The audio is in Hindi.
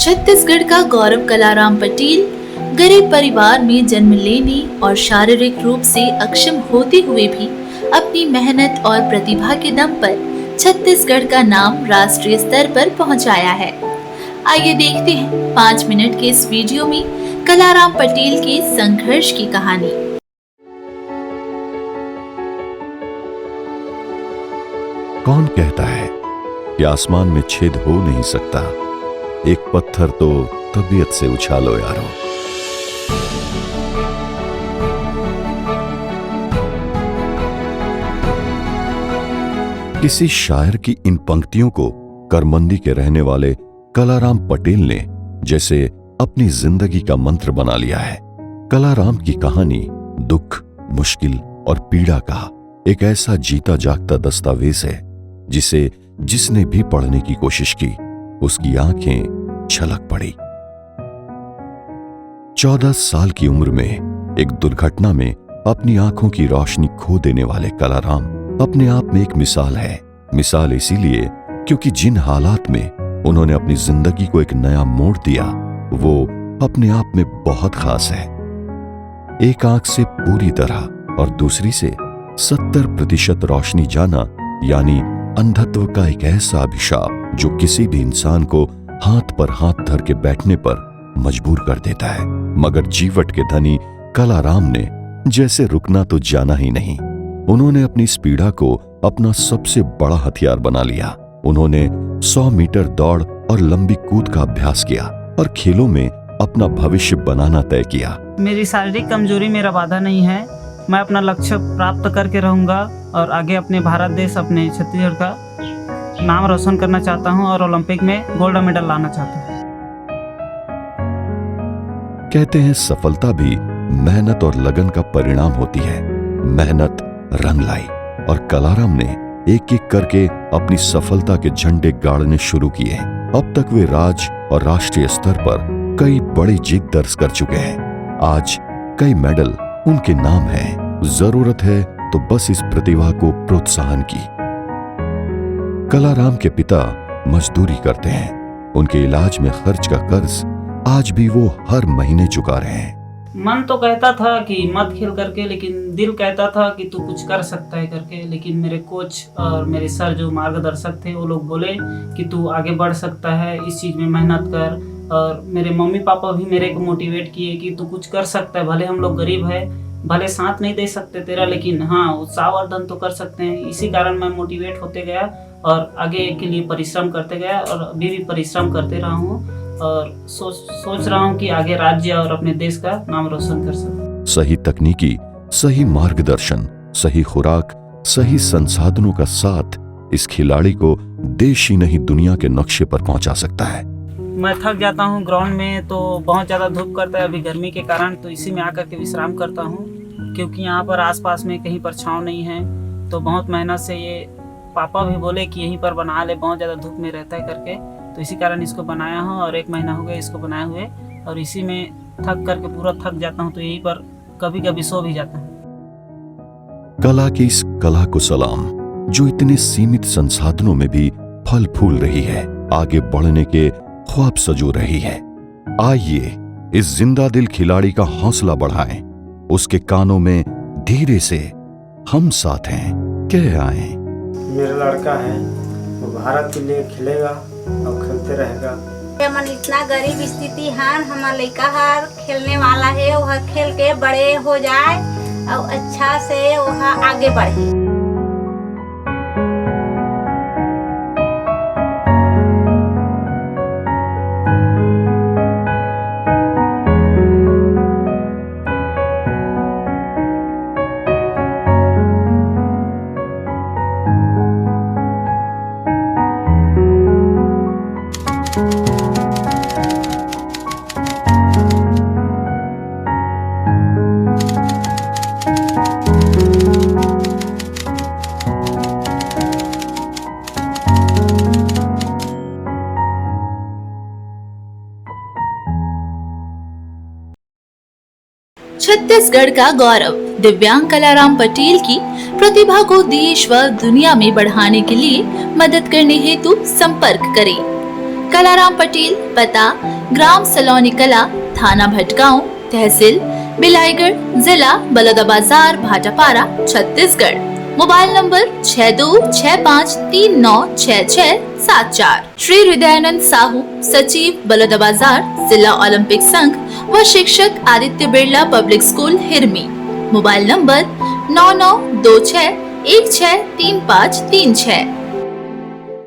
छत्तीसगढ़ का गौरव कलाराम पटेल गरीब परिवार में जन्म लेने और शारीरिक रूप से अक्षम होते हुए भी अपनी मेहनत और प्रतिभा के दम पर छत्तीसगढ़ का नाम राष्ट्रीय स्तर पर पहुंचाया है। आइए देखते हैं 5 मिनट के इस वीडियो में कलाराम पटेल के संघर्ष की कहानी। कौन कहता है कि आसमान में छेद हो नहीं सकता? एक पत्थर तो तबीयत से उछालो यारो। किसी शायर की इन पंक्तियों को करमंदी के रहने वाले कलाराम पटेल ने जैसे अपनी जिंदगी का मंत्र बना लिया है। कलाराम की कहानी दुख, मुश्किल और पीड़ा का एक ऐसा जीता जागता दस्तावेज है जिसे जिसने भी पढ़ने की कोशिश की उसकी आंखें छलक पड़ी। 14 साल की उम्र में एक दुर्घटना में अपनी आंखों की रोशनी खो देने वाले कलाराम अपने आप में एक मिसाल है। मिसाल इसीलिए क्योंकि जिन हालात में उन्होंने अपनी जिंदगी को एक नया मोड़ दिया वो अपने आप में बहुत खास है। एक आंख से पूरी तरह और दूसरी से 70% रोशनी जाना यानी अंधत्व का एक ऐसा अभिशाप जो किसी भी इंसान को हाथ पर हाथ धर के बैठने पर मजबूर कर देता है। मगर जीवट के धनी कलाराम ने जैसे रुकना तो जाना ही नहीं। उन्होंने अपनी इस पीड़ा को अपना सबसे बड़ा हथियार बना लिया। उन्होंने 100 मीटर दौड़ और लंबी कूद का अभ्यास किया और खेलों में अपना भविष्य बनाना तय किया। मेरी शारीरिक कमजोरी मेरा बाधा नहीं है। मैं अपना लक्ष्य प्राप्त करके रहूंगा और आगे अपने भारत देश, अपने छत्तीसगढ़ का नाम रोशन करना चाहता हूं और ओलंपिक में गोल्ड मेडल लाना चाहता हूं। कहते हैं सफलता भी मेहनत और लगन का परिणाम होती है। मेहनत रंग लाई और कलाराम ने एक एक करके अपनी सफलता के झंडे गाड़ने शुरू किए। अब तक वे राज्य और राष्ट्रीय स्तर पर कई बड़ी जीत दर्ज कर चुके हैं। आज कई मेडल उनके नाम है। जरूरत है तो बस इस प्रतिभा को प्रोत्साहन की। कलाराम के पिता मजदूरी करते हैं। उनके इलाज में खर्च का कर्ज आज भी वो हर महीने चुका रहे हैं। मन तो कहता था कि मत खेल करके, लेकिन दिल कहता था कि तू कुछ कर सकता है करके। लेकिन मेरे कोच और मेरे सर जो मार्गदर्शक थे वो लोग बोले कि तू आगे बढ़ सकता है, इस चीज़ में मेहनत कर। और मेरे मम्मी पापा भी मेरे को मोटिवेट किए कि तू कुछ कर सकता है। भले हम लोग गरीब है, भले साथ नहीं दे सकते तेरा, लेकिन हाँ उत्साहवर्धन तो कर सकते हैं। इसी कारण मैं मोटिवेट होते गया और आगे के लिए परिश्रम करते गया और अभी भी परिश्रम करते रहा हूँ और सोच रहा हूँ कि आगे राज्य और अपने देश का नाम रोशन कर सकूं। सही तकनीकी, सही मार्गदर्शन, सही खुराक, सही संसाधनों का साथ इस खिलाड़ी को देश ही नहीं दुनिया के नक्शे पर पहुंचा सकता है। मैं थक जाता हूँ ग्राउंड में, तो बहुत ज़्यादा धूप करता है अभी गर्मी के कारण, तो इसी में आकर के विश्राम करता हूँ क्योंकि यहाँ पर आसपास में कहीं पर छाँव नहीं है। तो बहुत मेहनत से ये पापा भी बोले कि यहीं पर बना ले, बहुत ज़्यादा धूप में रहता है करके, तो इसी कारण इसको बनाया हूँ और 1 महीना हो गया इसको बनाए हुए। और इसी में थक करके पूरा थक जाता हूँ तो यहीं पर कभी कभी सो भी जाता हूँ। कला की इस कला को सलाम जो इतने सीमित संसाधनों में भी फल फूल रही है, आगे बढ़ने के ख्वाब सजो रही है। आइए इस जिंदा दिल खिलाड़ी का हौसला बढ़ाएं, उसके कानों में धीरे से हम साथ हैं कह आए। मेरा लड़का है, वो भारत के लिए खेलेगा और खेलते रहेगा। हमन इतना गरीब स्थिति है, हमारा लड़का हर खेलने वाला है, वह खेल के बड़े हो जाए और अच्छा से वह आगे बढ़े। छत्तीसगढ़ का गौरव दिव्यांग कलाराम पटेल की प्रतिभा को देश व दुनिया में बढ़ाने के लिए मदद करने हेतु संपर्क करें। कलाराम पटेल, पता ग्राम सलोनी कला, थाना भटगांव, तहसील बिलाईगढ़, जिला बलौदाबाजार, भाटापारा, छत्तीसगढ़। Mobile number 6265396674। श्री हृदयानंद साहू, सचिव बलौदाबाजार जिला ओलंपिक संघ व शिक्षक Aditya Birla public school Hirmi. Mobile number 9926163536।